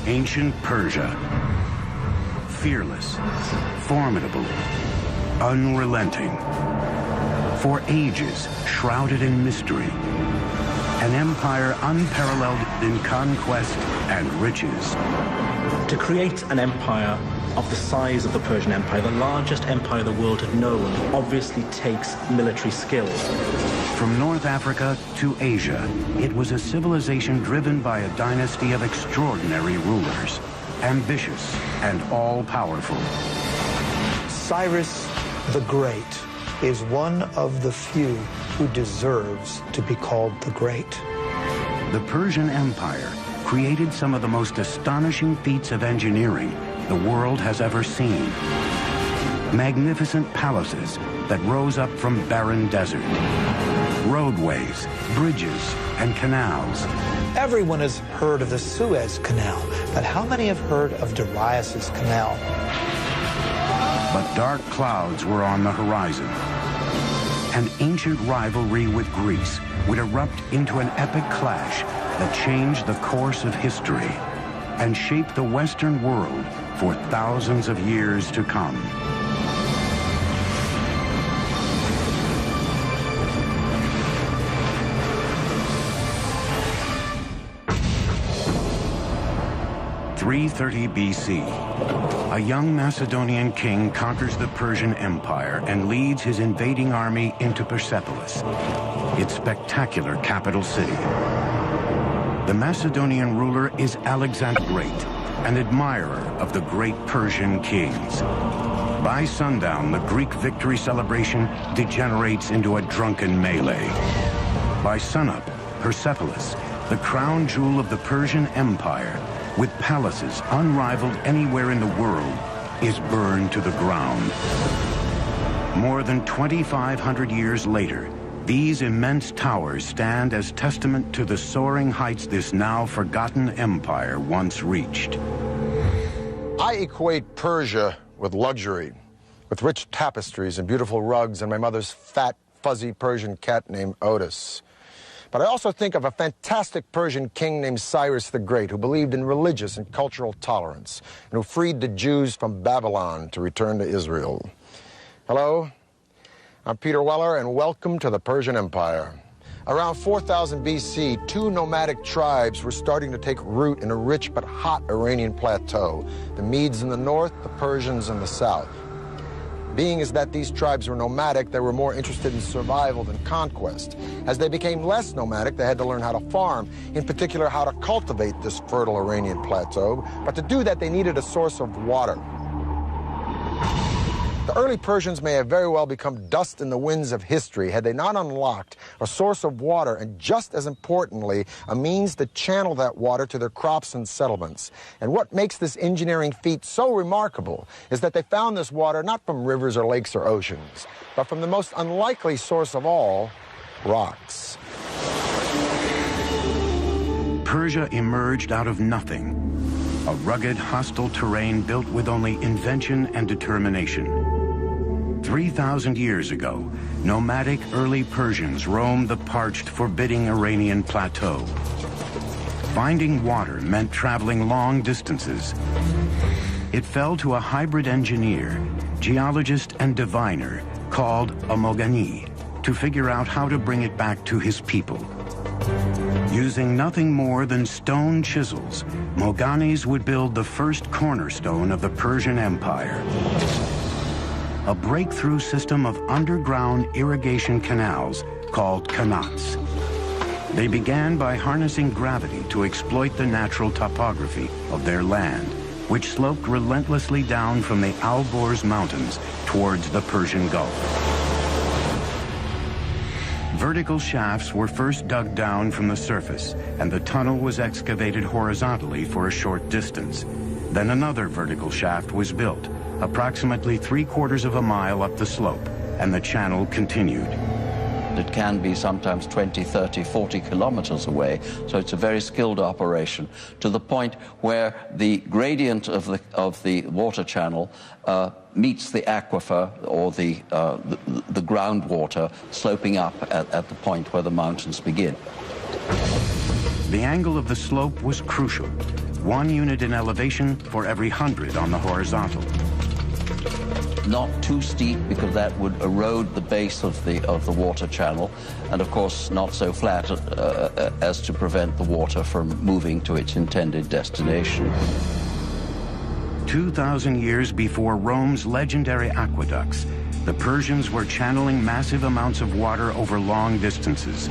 Ancient Persia. Fearless, formidable, unrelenting. For ages, shrouded in mystery. An empire unparalleled in conquest and riches. To create an empire of the size of the Persian Empire, the largest empire the world had known, obviously takes military skill. From North Africa to Asia, it was a civilization driven by a dynasty of extraordinary rulers, ambitious and all-powerful. Cyrus the Great is one of the few who deserves to be called the Great. The Persian Empire created some of the most astonishing feats of engineering the world has ever seen. Magnificent palaces that rose up from barren desert. Roadways, bridges, and canals. Everyone has heard of the Suez Canal, but how many have heard of Darius's Canal? But dark clouds were on the horizon. An ancient rivalry with Greece would erupt into an epic clash that changed the course of history and shaped the Western world for thousands of years to come. (330 BC). A young Macedonian king conquers the Persian Empire and leads his invading army into Persepolis, its spectacular capital city. The Macedonian ruler is Alexander the Great, an admirer of the great Persian kings. By sundown, the Greek victory celebration degenerates into a drunken melee. By sunup, Persepolis, the crown jewel of the Persian Empire, with palaces unrivaled anywhere in the world, is burned to the ground. More than 2,500 years later, these immense towers stand as testament to the soaring heights this now forgotten empire once reached. I equate Persia with luxury, with rich tapestries and beautiful rugs and my mother's fat, fuzzy Persian cat named Otis. But I also think of a fantastic Persian king named Cyrus the Great, who believed in religious and cultural tolerance, and who freed the Jews from Babylon to return to Israel. Hello, I'm Peter Weller, and welcome to the Persian Empire. Around 4000 BC, two nomadic tribes were starting to take root in a rich but hot Iranian plateau. The Medes in the north, the Persians in the south. Being as that these tribes were nomadic, they were more interested in survival than conquest. As they became less nomadic, they had to learn how to farm, in particular how to cultivate this fertile Iranian plateau. But to do that, they needed a source of water. The early Persians may have very well become dust in the winds of history had they not unlocked a source of water and, just as importantly, a means to channel that water to their crops and settlements. And what makes this engineering feat so remarkable is that they found this water not from rivers or lakes or oceans, but from the most unlikely source of all, rocks. Persia emerged out of nothing, a rugged, hostile terrain built with only invention and determination. 3,000 years ago, nomadic early Persians roamed the parched, forbidding Iranian plateau. Finding water meant traveling long distances. It fell to a hybrid engineer, geologist and diviner called a Mogani to figure out how to bring it back to his people. Using nothing more than stone chisels, Moganis would build the first cornerstone of the Persian Empire. A breakthrough system of underground irrigation canals called qanats. They began by harnessing gravity to exploit the natural topography of their land, which sloped relentlessly down from the Alborz Mountains towards the Persian Gulf. Vertical shafts were first dug down from the surface, and the tunnel was excavated horizontally for a short distance. Then another vertical shaft was built, approximately 3/4 of a mile up the slope, and the channel continued. It can be sometimes 20, 30, 40 kilometers away, so it's a very skilled operation, to the point where the gradient of the water channel meets the aquifer, or the groundwater, sloping up at the point where the mountains begin. The angle of the slope was crucial. 1 unit in elevation for every 100 on the horizontal. Not too steep, because that would erode the base of the water channel, and of course not so flat as to prevent the water from moving to its intended destination. 2,000 years before Rome's legendary aqueducts, the Persians were channeling massive amounts of water over long distances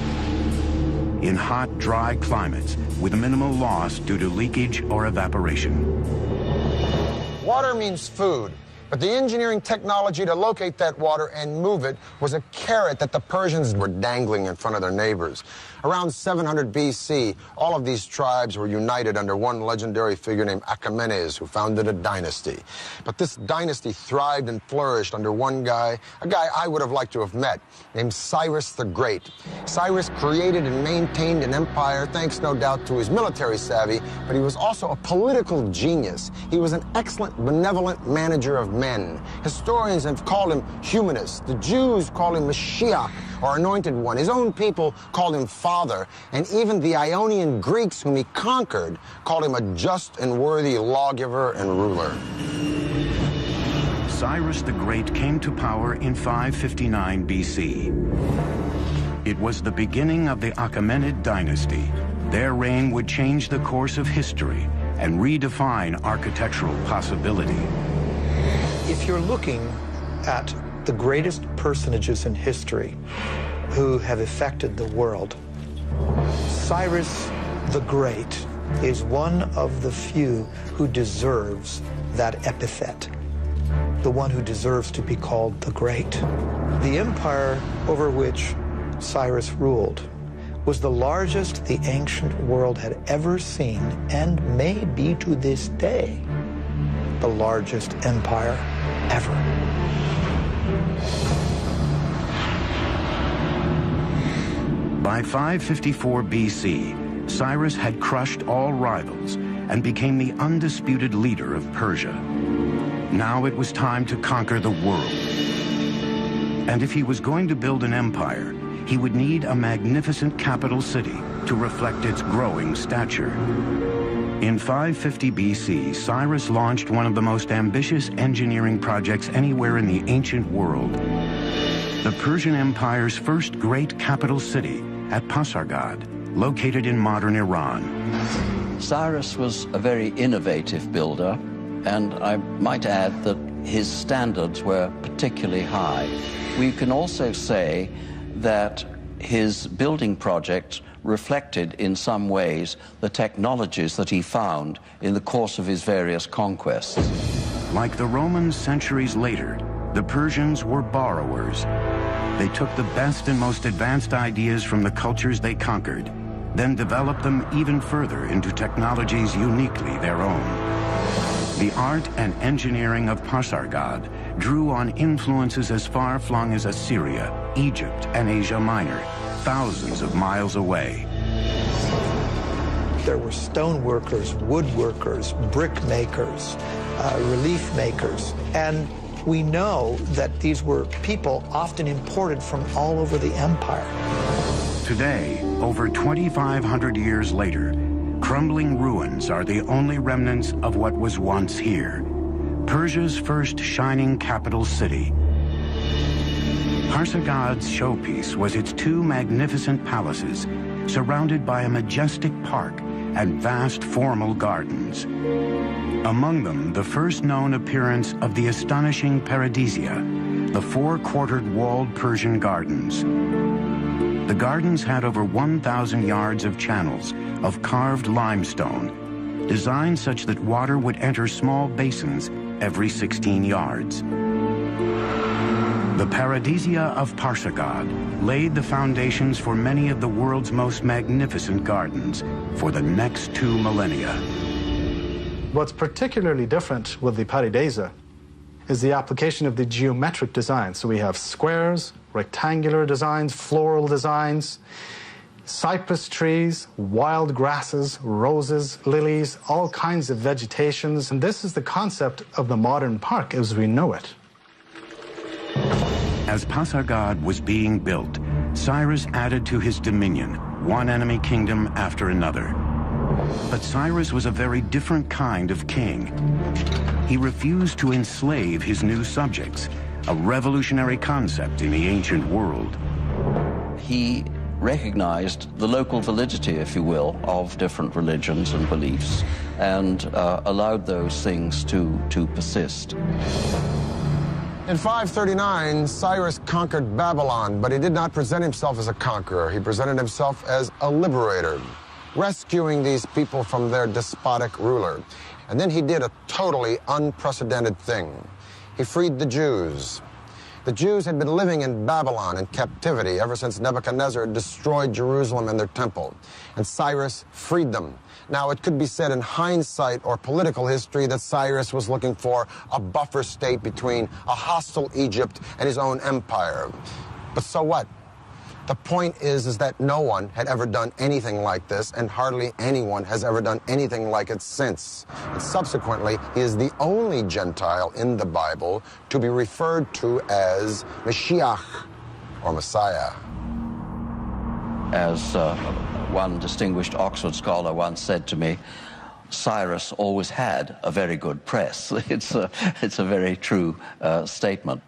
in hot, dry climates with minimal loss due to leakage or evaporation. Water means food. But the engineering technology to locate that water and move it was a carrot that the Persians were dangling in front of their neighbors. Around 700 BC, all of these tribes were united under one legendary figure named Achaemenes, who founded a dynasty. But this dynasty thrived and flourished under one guy, a guy I would have liked to have met, named Cyrus the Great. Cyrus created and maintained an empire thanks, no doubt, to his military savvy, but he was also a political genius. He was an excellent, benevolent manager of men. Historians have called him humanist. The Jews call him Mashiach, or Anointed One. His own people called him Father, and even the Ionian Greeks, whom he conquered, called him a just and worthy lawgiver and ruler. Cyrus the Great came to power in 559 BC. It was the beginning of the Achaemenid dynasty. Their reign would change the course of history and redefine architectural possibility. If you're looking at the greatest personages in history who have affected the world, Cyrus the Great is one of the few who deserves that epithet, the one who deserves to be called the Great. The empire over which Cyrus ruled was the largest the ancient world had ever seen, and may be to this day the largest empire ever. By 554 BC, Cyrus had crushed all rivals and became the undisputed leader of Persia. Now it was time to conquer the world. And if he was going to build an empire, he would need a magnificent capital city to reflect its growing stature. In 550 BC, Cyrus launched one of the most ambitious engineering projects anywhere in the ancient world. The Persian Empire's first great capital city at Pasargad, located in modern Iran. Cyrus was a very innovative builder, and I might add that his standards were particularly high. We can also say that his building project reflected in some ways the technologies that he found in the course of his various conquests. Like the Romans centuries later, the Persians were borrowers. They took the best and most advanced ideas from the cultures they conquered, then developed them even further into technologies uniquely their own. The art and engineering of Pasargad drew on influences as far-flung as Assyria, Egypt, and Asia Minor, thousands of miles away. There were stone workers, woodworkers, brick makers, relief makers, and we know that these were people often imported from all over the empire. Today, over 2,500 years later, crumbling ruins are the only remnants of what was once here, Persia's first shining capital city. Pasargad's showpiece was its two magnificent palaces, surrounded by a majestic park and vast formal gardens. Among them, the first known appearance of the astonishing Paradisia, the four-quartered walled Persian gardens. The gardens had over 1,000 yards of channels of carved limestone, designed such that water would enter small basins every 16 yards. The Paradisia of Pasargad laid the foundations for many of the world's most magnificent gardens for the next 2 millennia. What's particularly different with the Paradisia is the application of the geometric design. So we have squares, rectangular designs, floral designs, cypress trees, wild grasses, roses, lilies, all kinds of vegetations. And this is the concept of the modern park as we know it. As Pasargad was being built, Cyrus added to his dominion one enemy kingdom after another. But Cyrus was a very different kind of king. He refused to enslave his new subjects, a revolutionary concept in the ancient world. He recognized the local validity, if you will, of different religions and beliefs, and allowed those things to persist. In 539, Cyrus conquered Babylon, but he did not present himself as a conqueror. He presented himself as a liberator, rescuing these people from their despotic ruler. And then he did a totally unprecedented thing. He freed the Jews. The Jews had been living in Babylon in captivity ever since Nebuchadnezzar destroyed Jerusalem and their temple, and Cyrus freed them. Now, it could be said in hindsight or political history that Cyrus was looking for a buffer state between a hostile Egypt and his own empire. But so what? The point is that no one had ever done anything like this, and hardly anyone has ever done anything like it since. And subsequently, he is the only Gentile in the Bible to be referred to as Mashiach, or Messiah. As one distinguished Oxford scholar once said to me, Cyrus always had a very good press. It's a very true statement.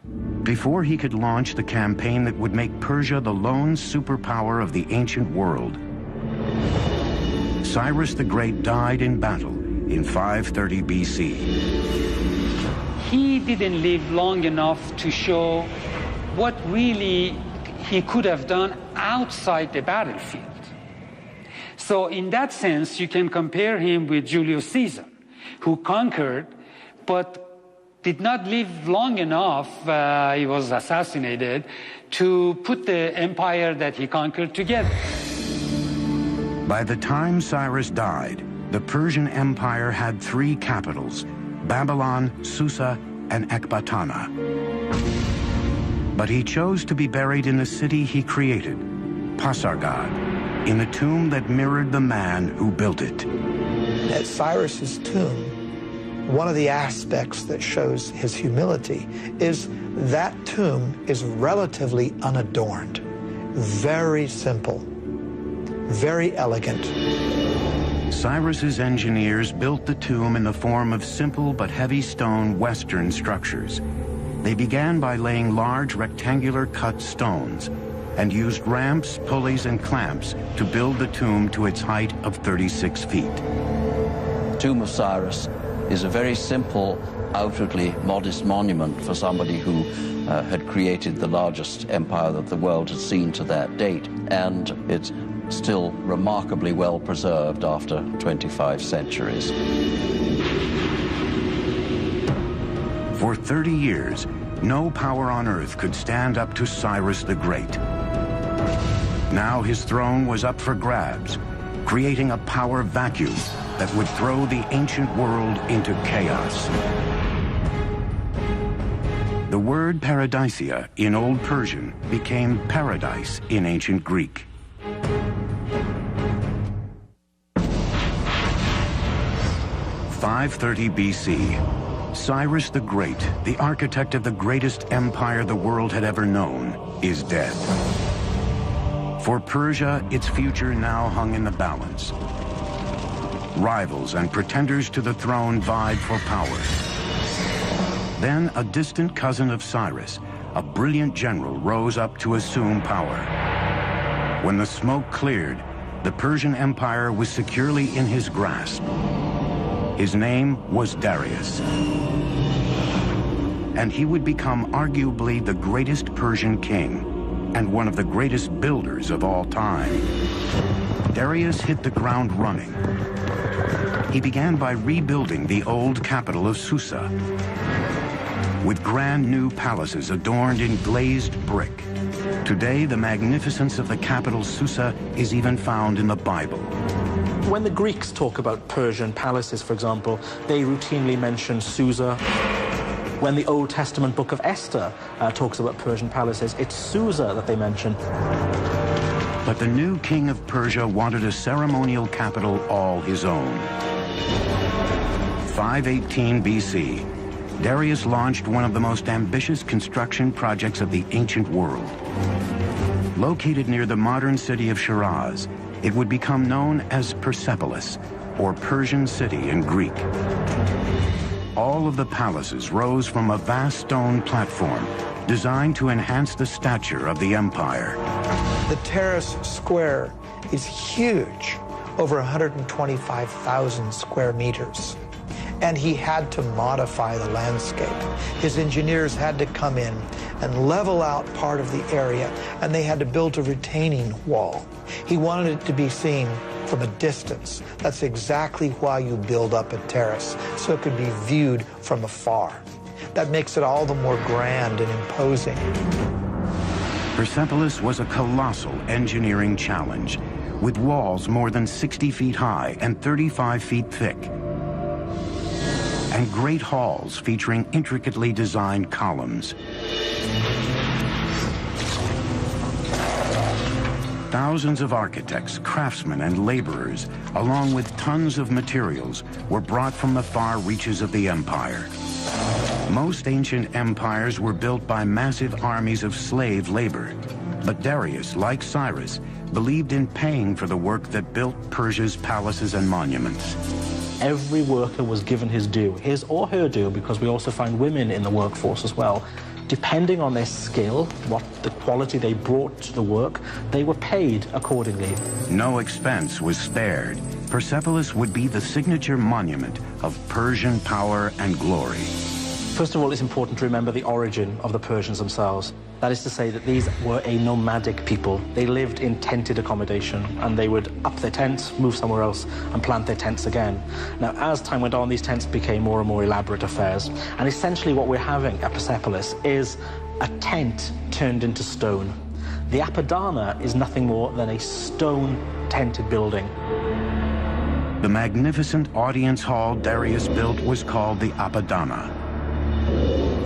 Before he could launch the campaign that would make Persia the lone superpower of the ancient world, Cyrus the Great died in battle in 530 BC. He didn't live long enough to show what really he could have done outside the battlefield. So in that sense, you can compare him with Julius Caesar, who conquered, but did not live long enough, he was assassinated, to put the empire that he conquered together. By the time Cyrus died, the Persian Empire had three capitals: Babylon, Susa, and Ecbatana. But he chose to be buried in the city he created, Pasargad, in the tomb that mirrored the man who built it. At Cyrus's tomb, one of the aspects that shows his humility is that tomb is relatively unadorned, very simple, very elegant. Cyrus's engineers built the tomb in the form of simple but heavy stone Western structures. They began by laying large rectangular cut stones and used ramps, pulleys, and clamps to build the tomb to its height of 36 feet. The Tomb of Cyrus is a very simple, outwardly modest monument for somebody who had created the largest empire that the world had seen to that date, and it's still remarkably well preserved after 25 centuries. For 30 years, no power on earth could stand up to Cyrus the Great. Now his throne was up for grabs, creating a power vacuum that would throw the ancient world into chaos. The word paradisia in Old Persian became paradise in ancient Greek. (530 BC). Cyrus the Great, the architect of the greatest empire the world had ever known, is dead. For Persia, its future now hung in the balance. Rivals and pretenders to the throne vied for power. Then a distant cousin of Cyrus, a brilliant general, rose up to assume power. When the smoke cleared, the Persian Empire was securely in his grasp. His name was Darius. And he would become arguably the greatest Persian king and one of the greatest builders of all time. Darius hit the ground running. He began by rebuilding the old capital of Susa with grand new palaces adorned in glazed brick. Today, the magnificence of the capital Susa is even found in the Bible. When the Greeks talk about Persian palaces, for example, they routinely mention Susa. When the Old Testament book of Esther talks about Persian palaces, it's Susa that they mention. But the new king of Persia wanted a ceremonial capital all his own. 518 BC, Darius launched one of the most ambitious construction projects of the ancient world. Located near the modern city of Shiraz, it would become known as Persepolis, or Persian city in Greek. All of the palaces rose from a vast stone platform designed to enhance the stature of the empire. The terrace square is huge, over 125,000 square meters. And he had to modify the landscape. His engineers had to come in and level out part of the area, and they had to build a retaining wall. He wanted it to be seen from a distance. That's exactly why you build up a terrace, so it could be viewed from afar. That makes it all the more grand and imposing. Persepolis was a colossal engineering challenge, with walls more than 60 feet high and 35 feet thick, and great halls featuring intricately designed columns. Thousands of architects, craftsmen, and laborers, along with tons of materials, were brought from the far reaches of the empire. Most ancient empires were built by massive armies of slave labor, but Darius, like Cyrus, believed in paying for the work that built Persia's palaces and monuments. Every worker was given his due, his or her due, because we also find women in the workforce as well. Depending on their skill, what the quality they brought to the work, they were paid accordingly. No expense was spared. Persepolis would be the signature monument of Persian power and glory. First of all, it's important to remember the origin of the Persians themselves. That is to say that these were a nomadic people. They lived in tented accommodation, and they would up their tents, move somewhere else, and plant their tents again. Now, as time went on, these tents became more and more elaborate affairs. And essentially what we're having at Persepolis is a tent turned into stone. The Apadana is nothing more than a stone tented building. The magnificent audience hall Darius built was called the Apadana.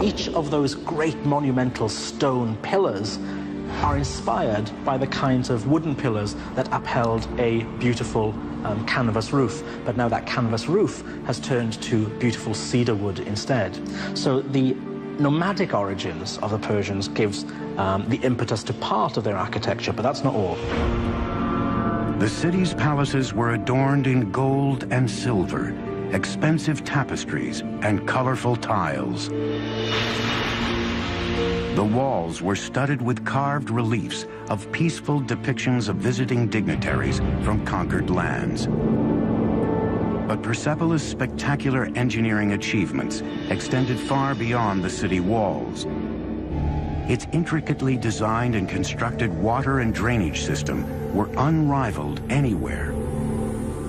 Each of those great monumental stone pillars are inspired by the kinds of wooden pillars that upheld a beautiful canvas roof. But now that canvas roof has turned to beautiful cedar wood instead. So the nomadic origins of the Persians gives the impetus to part of their architecture, but that's not all. The city's palaces were adorned in gold and silver, expensive tapestries, and colorful tiles. The walls were studded with carved reliefs of peaceful depictions of visiting dignitaries from conquered lands. But Persepolis' spectacular engineering achievements extended far beyond the city walls. Its intricately designed and constructed water and drainage system were unrivaled anywhere.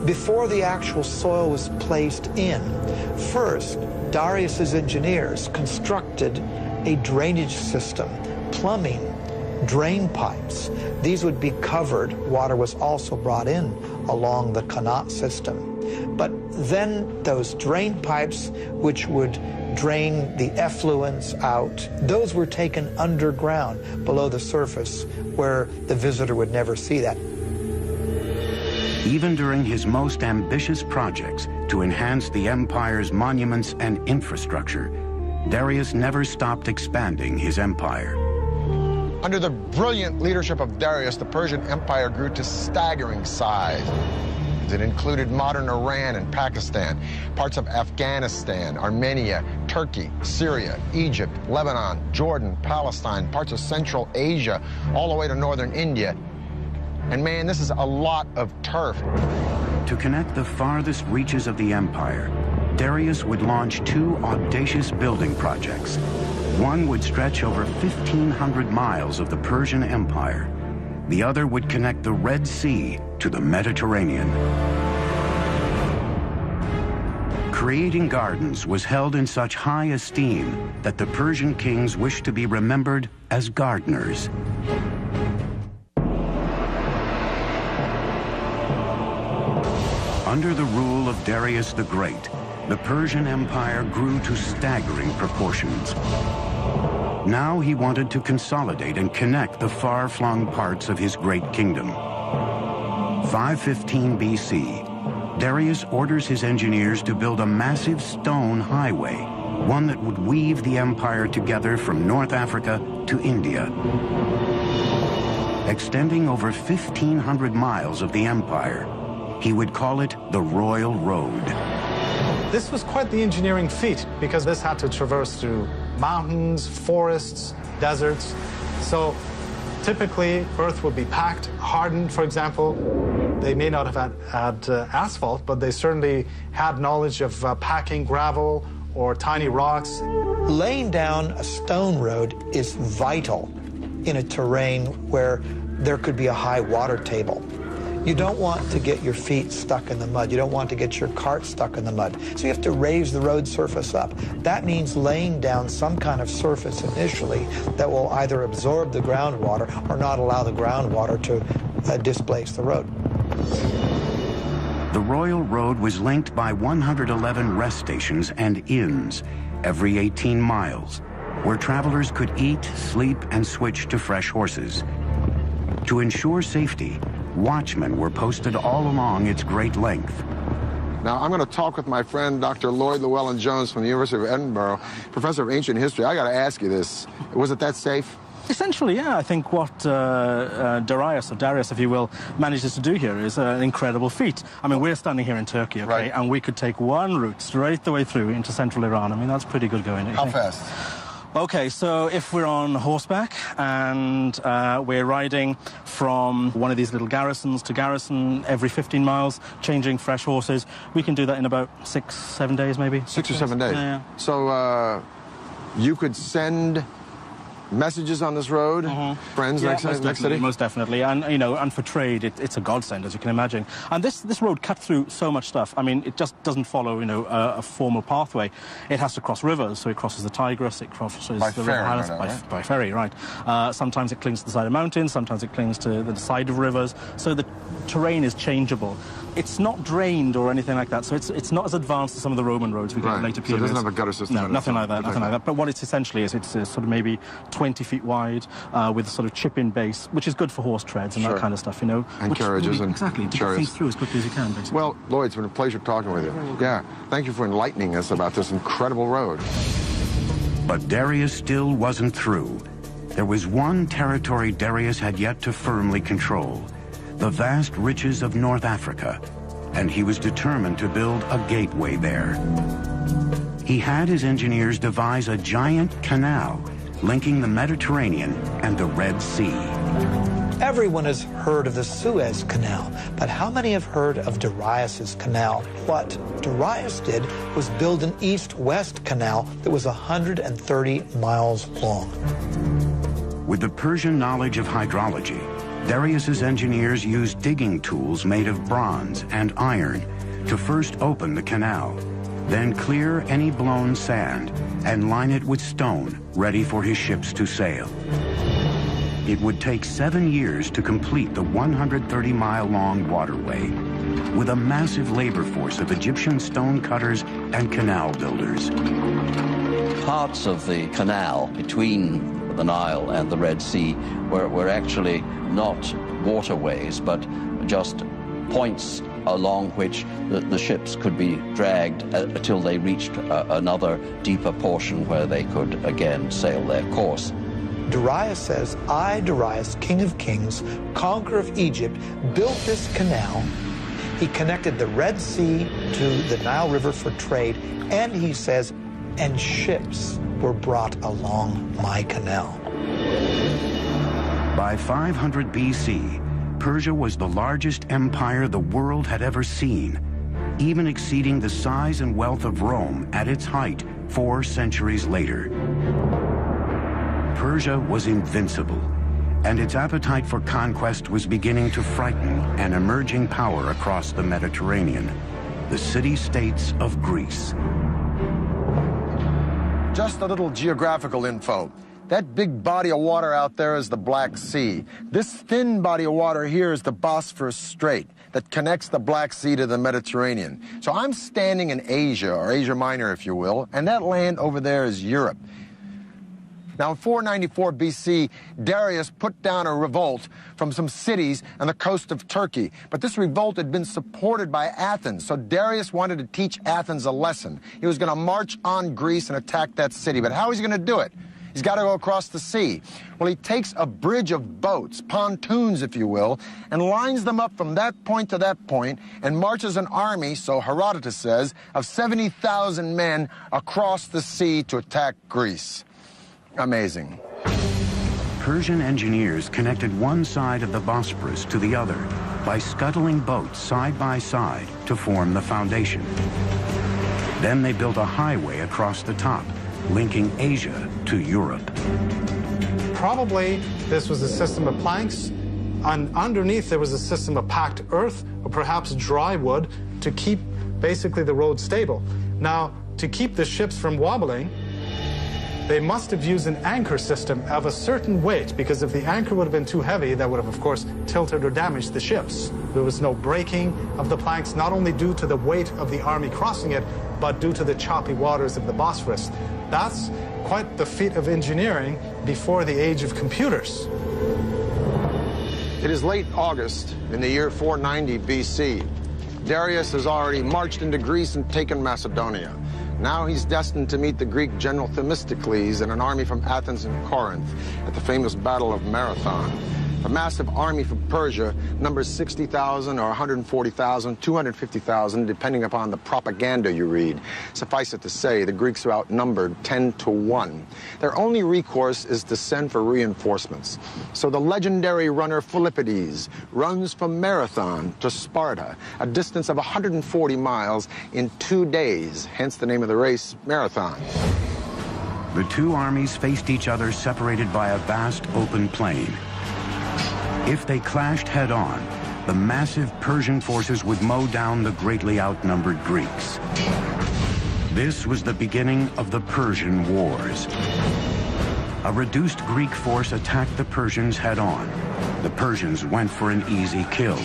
Before the actual soil was placed in, first, Darius's engineers constructed a drainage system, plumbing, drain pipes. These would be covered. Water was also brought in along the Qanat system. But then those drain pipes, which would drain the effluents out, those were taken underground, below the surface, where the visitor would never see that. Even during his most ambitious projects to enhance the empire's monuments and infrastructure, Darius never stopped expanding his empire. Under the brilliant leadership of Darius, the Persian Empire grew to staggering size. It included modern Iran and Pakistan, parts of Afghanistan, Armenia, Turkey, Syria, Egypt, Lebanon, Jordan, Palestine, parts of Central Asia, all the way to northern India. And man, this is a lot of turf. To connect the farthest reaches of the empire, Darius would launch two audacious building projects. One would stretch over 1,500 miles of the Persian Empire. The other would connect the Red Sea to the Mediterranean. Creating gardens was held in such high esteem that the Persian kings wished to be remembered as gardeners. Under the rule of Darius the Great, the Persian Empire grew to staggering proportions. Now he wanted to consolidate and connect the far-flung parts of his great kingdom. 515 BC, Darius orders his engineers to build a massive stone highway, one that would weave the empire together from North Africa to India. extending over 1,500 miles of the empire. He would call it the Royal Road. This was quite the engineering feat because this had to traverse through mountains, forests, deserts. So typically, earth would be packed, hardened, for example. They may not have had asphalt, but they certainly had knowledge of packing gravel or tiny rocks. Laying down a stone road is vital in a terrain where there could be a high water table. You don't want to get your feet stuck in the mud. You don't want to get your cart stuck in the mud. So you have to raise the road surface up. That means laying down some kind of surface initially that will either absorb the groundwater or not allow the groundwater to displace the road. The Royal Road was linked by 111 rest stations and inns every 18 miles, where travelers could eat, sleep, and switch to fresh horses. To ensure safety, watchmen were posted all along its great length. Now, I'm going to talk with my friend, Dr. Lloyd Llewellyn-Jones from the University of Edinburgh, professor of ancient history. I got to ask you this. Was it that safe? Essentially, yeah. I think what Darius, if you will, manages to do here is an incredible feat. I mean, we're standing here in Turkey, okay, right, and we could take one route straight the way through into central Iran. I mean, that's pretty good going. How fast? Okay, so if we're on horseback and we're riding from one of these little garrisons to garrison every 15 miles, changing fresh horses, we can do that in about 6-7 days, maybe. 6 or 7 days? Yeah. So you could send messages on this road, friends, yeah, next city? Most definitely, and you know, and for trade, it's a godsend, as you can imagine. And this road cut through so much stuff. I mean, it just doesn't follow, you know, a formal pathway. It has to cross rivers, so it crosses the Tigris, it crosses by the ferry, River right? By ferry, right? Sometimes it clings to the side of mountains, sometimes it clings to the side of rivers. So the terrain is changeable. It's not drained or anything like that, so it's not as advanced as some of the Roman roads we get in later periods. So it doesn't have a gutter system? No, nothing like that, nothing like that. But what it's essentially is, it's sort of maybe 20 feet wide with a sort of chip-in base, which is good for horse treads and that kind of stuff, you know. And carriages and exactly, to get things through as quickly as you can, basically. Well, Lloyd, it's been a pleasure talking with you. Yeah, thank you for enlightening us about this incredible road. But Darius still wasn't through. There was one territory Darius had yet to firmly control, the vast riches of North Africa, and he was determined to build a gateway there. He had his engineers devise a giant canal linking the Mediterranean and the Red Sea. Everyone has heard of the Suez Canal, but how many have heard of Darius's canal? What Darius did was build an east-west canal that was 130 miles long. With the Persian knowledge of hydrology, Darius's engineers used digging tools made of bronze and iron to first open the canal, then clear any blown sand and line it with stone ready for his ships to sail. It would take 7 years to complete the 130-mile-long waterway, with a massive labor force of Egyptian stone cutters and canal builders. Parts of the canal between the Nile and the Red Sea were actually not waterways, but just points along which the ships could be dragged until they reached another deeper portion where they could again sail their course. Darius says, I, Darius, king of kings, conqueror of Egypt, built this canal. He connected the Red Sea to the Nile River for trade, and he says, and ships were brought along my canal. By 500 BC, Persia was the largest empire the world had ever seen, even exceeding the size and wealth of Rome at its height 4 centuries later. Persia was invincible, and its appetite for conquest was beginning to frighten an emerging power across the Mediterranean, the city-states of Greece. Just a little geographical info. That big body of water out there is the Black Sea. This thin body of water here is the Bosphorus Strait that connects the Black Sea to the Mediterranean. So I'm standing in Asia, or Asia Minor, if you will, and that land over there is Europe. Now, in 494 BC, Darius put down a revolt from some cities on the coast of Turkey. But this revolt had been supported by Athens, so Darius wanted to teach Athens a lesson. He was going to march on Greece and attack that city. But how was he going to do it? He's got to go across the sea. Well, he takes a bridge of boats, pontoons, if you will, and lines them up from that point to that point and marches an army, so Herodotus says, of 70,000 men across the sea to attack Greece. Amazing. Persian engineers connected one side of the Bosporus to the other by scuttling boats side by side to form the foundation. Then they built a highway across the top, linking Asia to Europe. Probably this was a system of planks, and underneath there was a system of packed earth or perhaps dry wood to keep basically the road stable. Now, to keep the ships from wobbling, they must have used an anchor system of a certain weight, because if the anchor would have been too heavy, that would have, of course, tilted or damaged the ships. There was no breaking of the planks, not only due to the weight of the army crossing it, but due to the choppy waters of the Bosphorus. That's quite the feat of engineering before the age of computers. It is late August in the year 490 BC. Darius has already marched into Greece and taken Macedonia. Now he's destined to meet the Greek general Themistocles and an army from Athens and Corinth at the famous Battle of Marathon. The massive army from Persia numbers 60,000 or 140,000, 250,000, depending upon the propaganda you read. Suffice it to say, the Greeks are outnumbered 10 to 1. Their only recourse is to send for reinforcements. So the legendary runner Philippides runs from Marathon to Sparta, a distance of 140 miles in 2 days, hence the name of the race, Marathon. The two armies faced each other separated by a vast open plain. If they clashed head-on, the massive Persian forces would mow down the greatly outnumbered Greeks. This was the beginning of the Persian Wars. A reduced Greek force attacked the Persians head-on. The Persians went for an easy kill.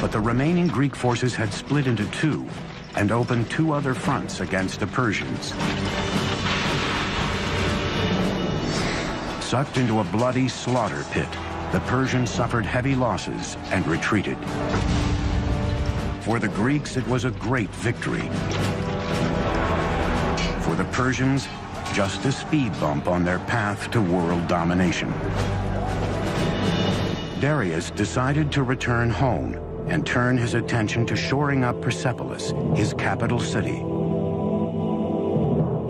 But the remaining Greek forces had split into two and opened two other fronts against the Persians. Sucked into a bloody slaughter pit, the Persians suffered heavy losses and retreated. For the Greeks, it was a great victory. For the Persians, just a speed bump on their path to world domination. Darius decided to return home and turn his attention to shoring up Persepolis, his capital city.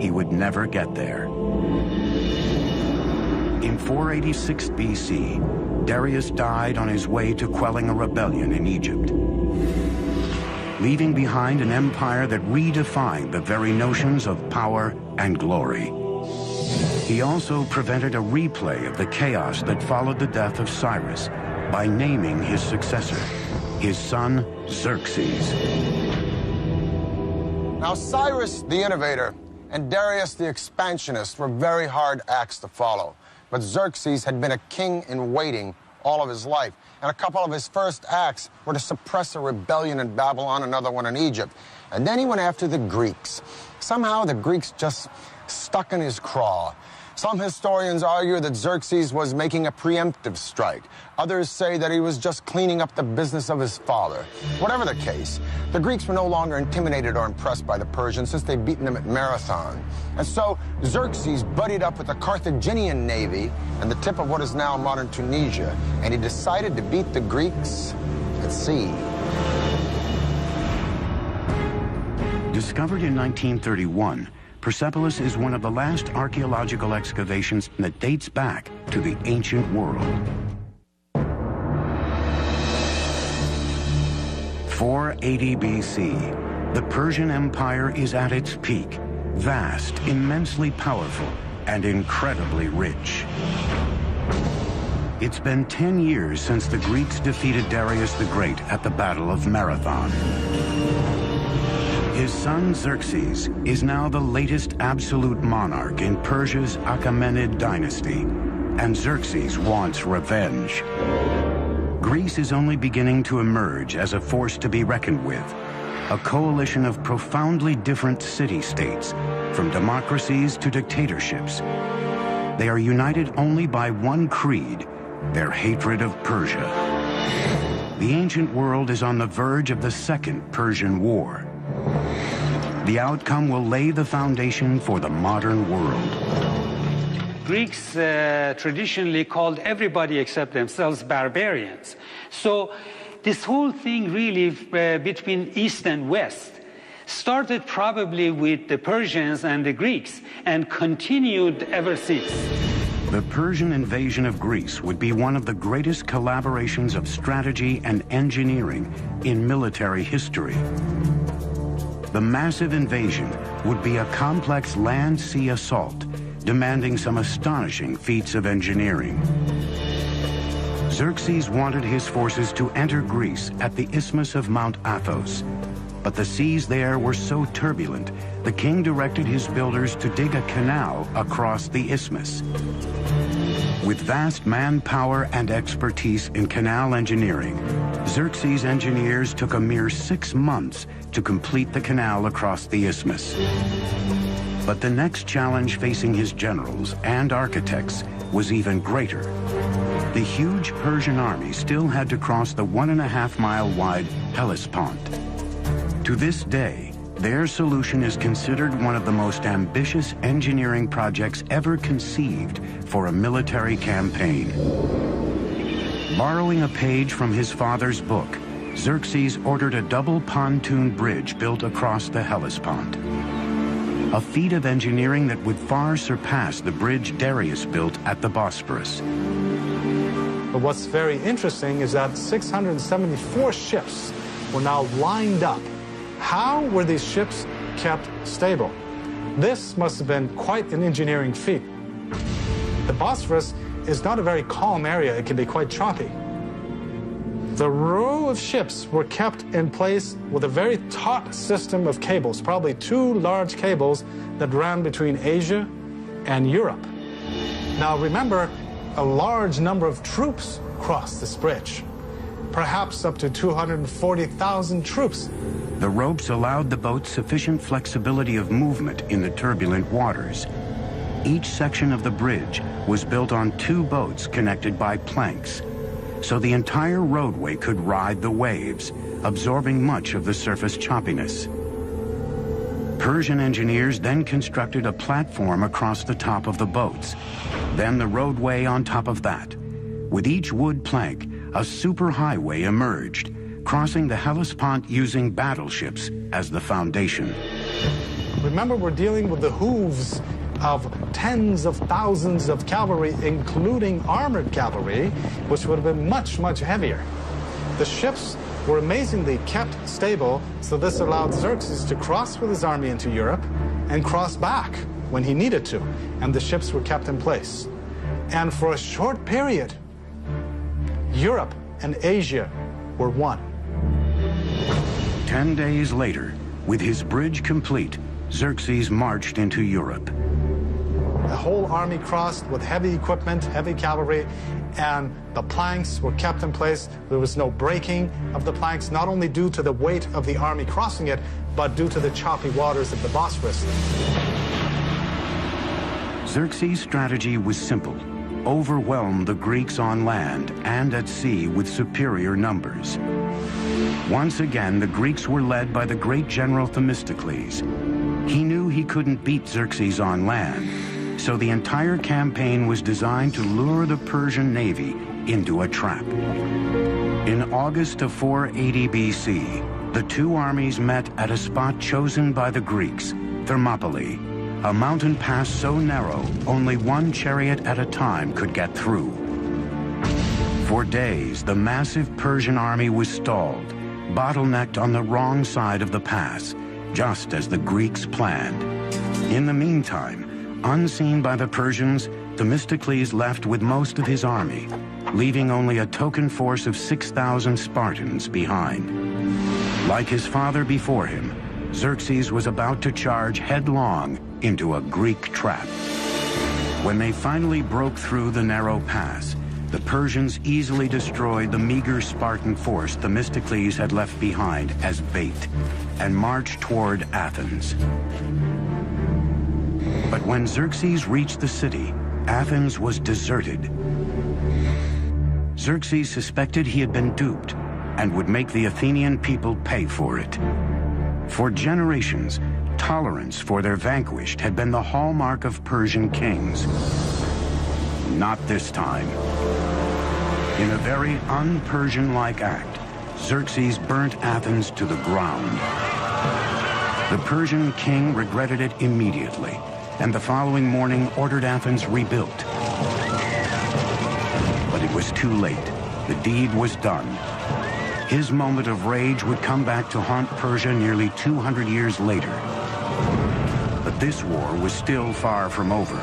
He would never get there. In 486 BC, Darius died on his way to quelling a rebellion in Egypt, leaving behind an empire that redefined the very notions of power and glory. He also prevented a replay of the chaos that followed the death of Cyrus by naming his successor, his son Xerxes. Now, Cyrus the innovator and Darius the expansionist were very hard acts to follow. But Xerxes had been a king in waiting all of his life, and a couple of his first acts were to suppress a rebellion in Babylon, another one in Egypt. And then he went after the Greeks. Somehow the Greeks just stuck in his craw. Some historians argue that Xerxes was making a preemptive strike. Others say that he was just cleaning up the business of his father. Whatever the case, the Greeks were no longer intimidated or impressed by the Persians since they'd beaten them at Marathon. And so Xerxes buddied up with the Carthaginian navy and the tip of what is now modern Tunisia, and he decided to beat the Greeks at sea. Discovered in 1931, Persepolis is one of the last archaeological excavations that dates back to the ancient world. 480 BC, the Persian Empire is at its peak, vast, immensely powerful, and incredibly rich. It's been 10 years since the Greeks defeated Darius the Great at the Battle of Marathon. His son Xerxes is now the latest absolute monarch in Persia's Achaemenid dynasty, and Xerxes wants revenge. Greece is only beginning to emerge as a force to be reckoned with, a coalition of profoundly different city-states, from democracies to dictatorships. They are united only by one creed, their hatred of Persia. The ancient world is on the verge of the Second Persian War. The outcome will lay the foundation for the modern world. Greeks traditionally called everybody except themselves barbarians. So this whole thing really between East and West started probably with the Persians and the Greeks and continued ever since. The Persian invasion of Greece would be one of the greatest collaborations of strategy and engineering in military history. The massive invasion would be a complex land-sea assault, demanding some astonishing feats of engineering. Xerxes wanted his forces to enter Greece at the isthmus of Mount Athos, but the seas there were so turbulent, the king directed his builders to dig a canal across the isthmus. With vast manpower and expertise in canal engineering, Xerxes' engineers took a mere 6 months to complete the canal across the isthmus. But the next challenge facing his generals and architects was even greater. The huge Persian army still had to cross the 1.5-mile-wide Hellespont. To this day, their solution is considered one of the most ambitious engineering projects ever conceived for a military campaign. Borrowing a page from his father's book, Xerxes ordered a double pontoon bridge built across the Hellespont. A feat of engineering that would far surpass the bridge Darius built at the Bosphorus. But what's very interesting is that 674 ships were now lined up. How were these ships kept stable? This must have been quite an engineering feat. The Bosphorus is not a very calm area. It can be quite choppy. The row of ships were kept in place with a very taut system of cables, probably 2 large cables that ran between Asia and Europe. Now remember, a large number of troops crossed this bridge, perhaps up to 240,000 troops. The ropes allowed the boat sufficient flexibility of movement in the turbulent waters. Each section of the bridge was built on 2 boats connected by planks, so the entire roadway could ride the waves, absorbing much of the surface choppiness. Persian engineers then constructed a platform across the top of the boats, then the roadway on top of that. With each wood plank, a superhighway emerged, crossing the Hellespont using battleships as the foundation. Remember, we're dealing with the hooves of tens of thousands of cavalry, including armored cavalry, which would have been much, much heavier. The ships were amazingly kept stable, so this allowed Xerxes to cross with his army into Europe and cross back when he needed to, and the ships were kept in place. And for a short period, Europe and Asia were one. 10 days later, with his bridge complete, Xerxes marched into Europe. The whole army crossed with heavy equipment, heavy cavalry, and the planks were kept in place. There was no breaking of the planks, not only due to the weight of the army crossing it, but due to the choppy waters of the Bosphorus. Xerxes' strategy was simple: overwhelm the Greeks on land and at sea with superior numbers. Once again, the Greeks were led by the great general Themistocles. He knew he couldn't beat Xerxes on land, so the entire campaign was designed to lure the Persian navy into a trap. In August of 480 BC, the 2 armies met at a spot chosen by the Greeks, Thermopylae, a mountain pass so narrow only 1 chariot at a time could get through. For days, the massive Persian army was stalled, bottlenecked on the wrong side of the pass, just as the Greeks planned. In the meantime, unseen by the Persians, Themistocles left with most of his army, leaving only a token force of 6,000 Spartans behind. Like his father before him, Xerxes was about to charge headlong into a Greek trap. When they finally broke through the narrow pass, the Persians easily destroyed the meager Spartan force Themistocles had left behind as bait and marched toward Athens. But when Xerxes reached the city, Athens was deserted. Xerxes suspected he had been duped and would make the Athenian people pay for it. For generations, Tolerance for their vanquished had been the hallmark of Persian kings. Not this time. In a very un-Persian-like act, Xerxes burnt Athens to the ground. The Persian king regretted it immediately, and the following morning ordered Athens rebuilt. But it was too late. The deed was done. His moment of rage would come back to haunt Persia nearly 200 years later. But this war was still far from over.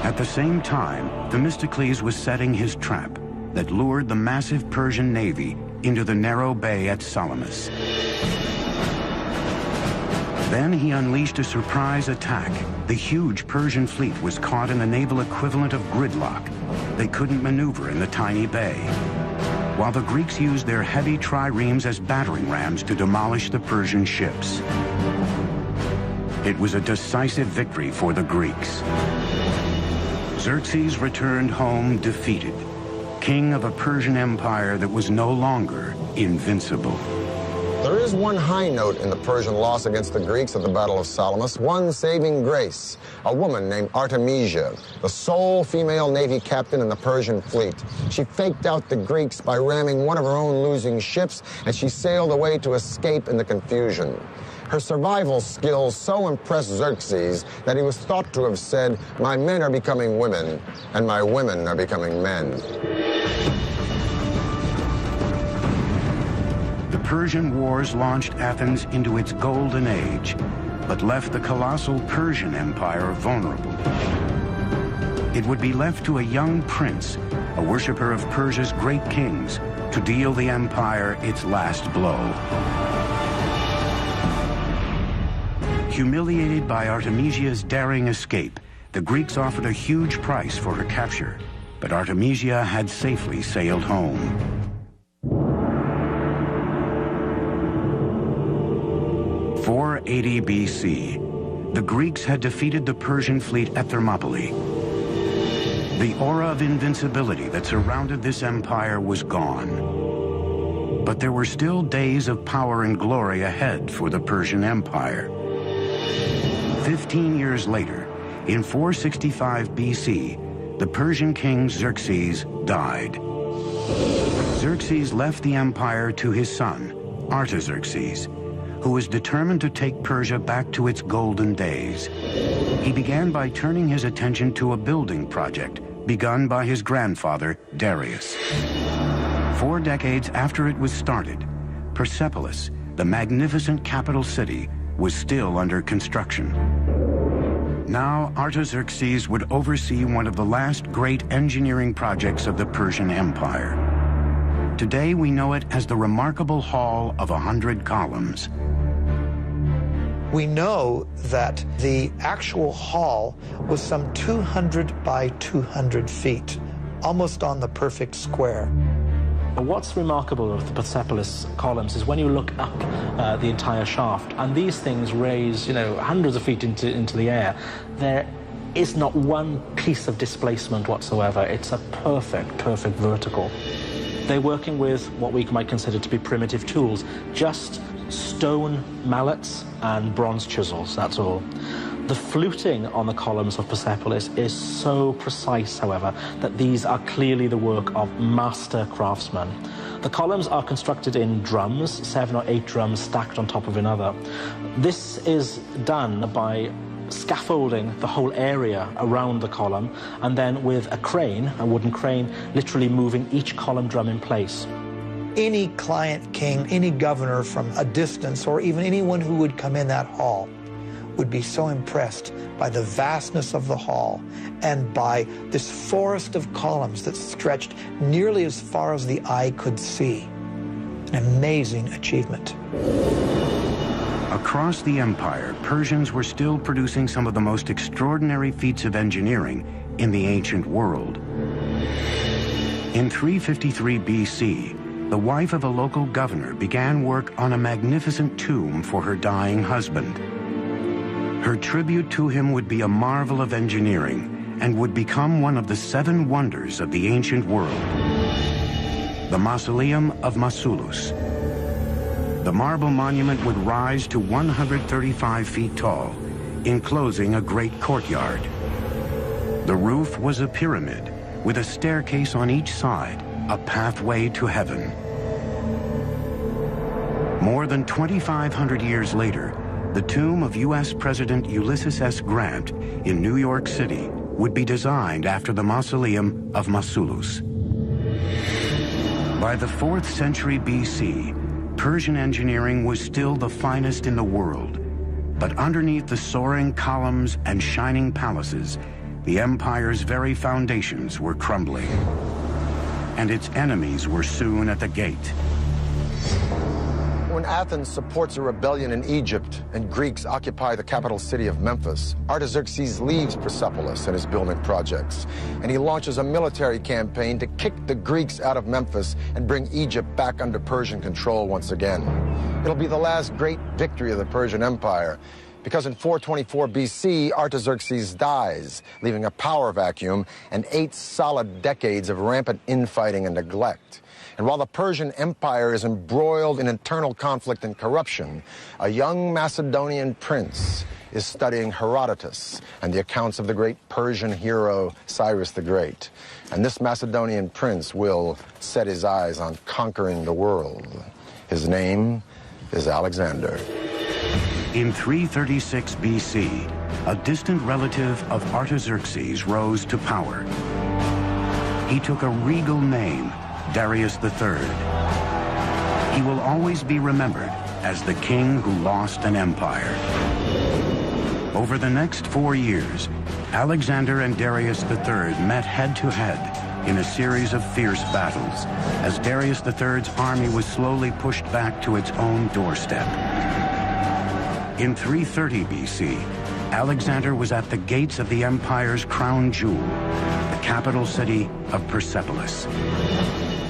At the same time, Themistocles was setting his trap that lured the massive Persian navy into the narrow bay at Salamis. Then he unleashed a surprise attack. The huge Persian fleet was caught in the naval equivalent of gridlock. They couldn't maneuver in the tiny bay, while the Greeks used their heavy triremes as battering rams to demolish the Persian ships. It was a decisive victory for the Greeks. Xerxes returned home defeated, king of a Persian empire that was no longer invincible. There is one high note in the Persian loss against the Greeks at the Battle of Salamis, one saving grace, a woman named Artemisia, the sole female Navy captain in the Persian fleet. She faked out the Greeks by ramming one of her own losing ships, and she sailed away to escape in the confusion. Her survival skills so impressed Xerxes that he was thought to have said, "My men are becoming women, and my women are becoming men." The Persian wars launched Athens into its golden age, but left the colossal Persian Empire vulnerable. It would be left to a young prince, a worshiper of Persia's great kings, to deal the empire its last blow. Humiliated by Artemisia's daring escape, the Greeks offered a huge price for her capture, but Artemisia had safely sailed home. In 480 BC, the Greeks had defeated the Persian fleet at Thermopylae. The aura of invincibility that surrounded this empire was gone. But there were still days of power and glory ahead for the Persian Empire. 15 years later, in 465 BC, the Persian king Xerxes died. Xerxes left the empire to his son, Artaxerxes, who was determined to take Persia back to its golden days. He began by turning his attention to a building project begun by his grandfather, Darius. 4 decades after it was started, Persepolis, the magnificent capital city, was still under construction. Now, Artaxerxes would oversee one of the last great engineering projects of the Persian Empire. Today, we know it as the remarkable Hall of 100 Columns. We know that the actual hall was some 200 by 200 feet, almost on the perfect square. What's remarkable of the Persepolis columns is when you look up the entire shaft, and these things raise, hundreds of feet into the air, there is not one piece of displacement whatsoever. It's a perfect vertical. They're working with what we might consider to be primitive tools, just stone mallets and bronze chisels, that's all. The fluting on the columns of Persepolis is so precise, however, that these are clearly the work of master craftsmen. The columns are constructed in drums, 7 or 8 drums stacked on top of another. This is done by scaffolding the whole area around the column, and then with a crane, a wooden crane, literally moving each column drum in place. Any client king, any governor from a distance, or even anyone who would come in that hall, would be so impressed by the vastness of the hall and by this forest of columns that stretched nearly as far as the eye could see. An amazing achievement. Across the empire, Persians were still producing some of the most extraordinary feats of engineering in the ancient world. In 353 BC, the wife of a local governor began work on a magnificent tomb for her dying husband. Her tribute to him would be a marvel of engineering and would become one of the 7 wonders of the ancient world, the Mausoleum of Mausolus. The marble monument would rise to 135 feet tall, enclosing a great courtyard. The roof was a pyramid with a staircase on each side, a pathway to heaven. More than 2,500 years later, the tomb of U.S. President Ulysses S. Grant in New York City would be designed after the mausoleum of Mausolus. By the 4th century B.C., Persian engineering was still the finest in the world. But underneath the soaring columns and shining palaces, the empire's very foundations were crumbling. And its enemies were soon at the gate. When Athens supports a rebellion in Egypt and Greeks occupy the capital city of Memphis, Artaxerxes leaves Persepolis and his building projects, and he launches a military campaign to kick the Greeks out of Memphis and bring Egypt back under Persian control once again. It'll be the last great victory of the Persian Empire, because in 424 BC, Artaxerxes dies, leaving a power vacuum and 8 solid decades of rampant infighting and neglect. And while the Persian Empire is embroiled in internal conflict and corruption, a young Macedonian prince is studying Herodotus and the accounts of the great Persian hero Cyrus the Great. And this Macedonian prince will set his eyes on conquering the world. His name is Alexander. In 336 BC, a distant relative of Artaxerxes rose to power. He took a regal name, Darius III. He will always be remembered as the king who lost an empire. Over the next 4 years, Alexander and Darius III met head-to-head in a series of fierce battles as Darius III's army was slowly pushed back to its own doorstep. In 330 BC, Alexander was at the gates of the empire's crown jewel, the capital city of Persepolis.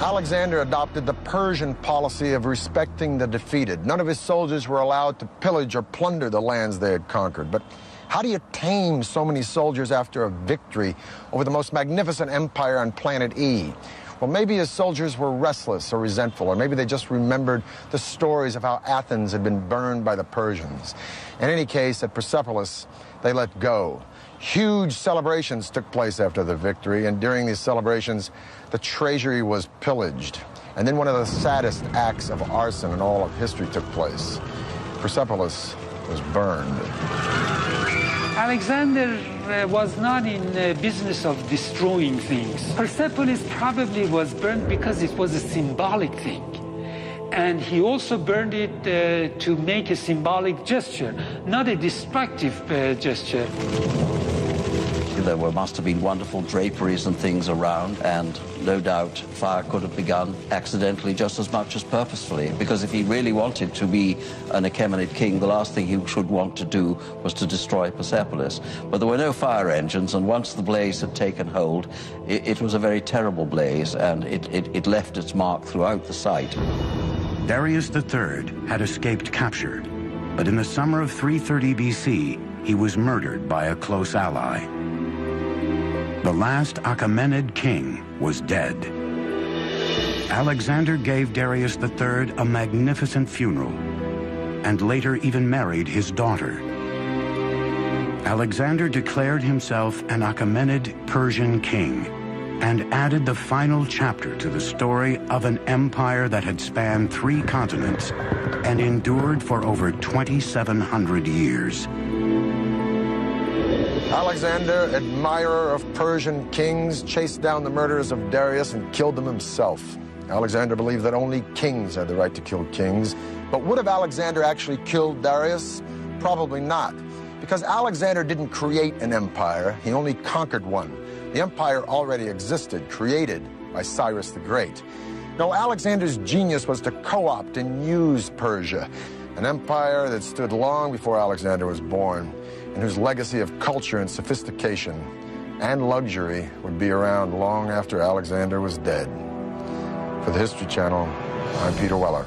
Alexander adopted the Persian policy of respecting the defeated. None of his soldiers were allowed to pillage or plunder the lands they had conquered. But how do you tame so many soldiers after a victory over the most magnificent empire on planet E? Well, maybe his soldiers were restless or resentful, or maybe they just remembered the stories of how Athens had been burned by the Persians. In any case, at Persepolis, they let go. Huge celebrations took place after the victory, and during these celebrations, the treasury was pillaged. And then one of the saddest acts of arson in all of history took place. Persepolis was burned. Alexander was not in the business of destroying things. Persepolis probably was burned because it was a symbolic thing. And he also burned it to make a symbolic gesture, not a destructive gesture. There must have been wonderful draperies and things around, and no doubt fire could have begun accidentally just as much as purposefully, because if he really wanted to be an Achaemenid king, the last thing he should want to do was to destroy Persepolis. But there were no fire engines, and once the blaze had taken hold, it was a very terrible blaze, and it left its mark throughout the site. Darius III had escaped capture, but in the summer of 330 BC, he was murdered by a close ally. The last Achaemenid king was dead. Alexander gave Darius III a magnificent funeral, and later even married his daughter. Alexander declared himself an Achaemenid Persian king, and added the final chapter to the story of an empire that had spanned 3 continents and endured for over 2,700 years. Alexander, admirer of Persian kings, chased down the murderers of Darius and killed them himself. Alexander believed that only kings had the right to kill kings. But would have Alexander actually killed Darius? Probably not, because Alexander didn't create an empire, he only conquered one. The empire already existed, created by Cyrus the Great. No, Alexander's genius was to co-opt and use Persia, an empire that stood long before Alexander was born, and whose legacy of culture and sophistication and luxury would be around long after Alexander was dead. For the History Channel, I'm Peter Weller.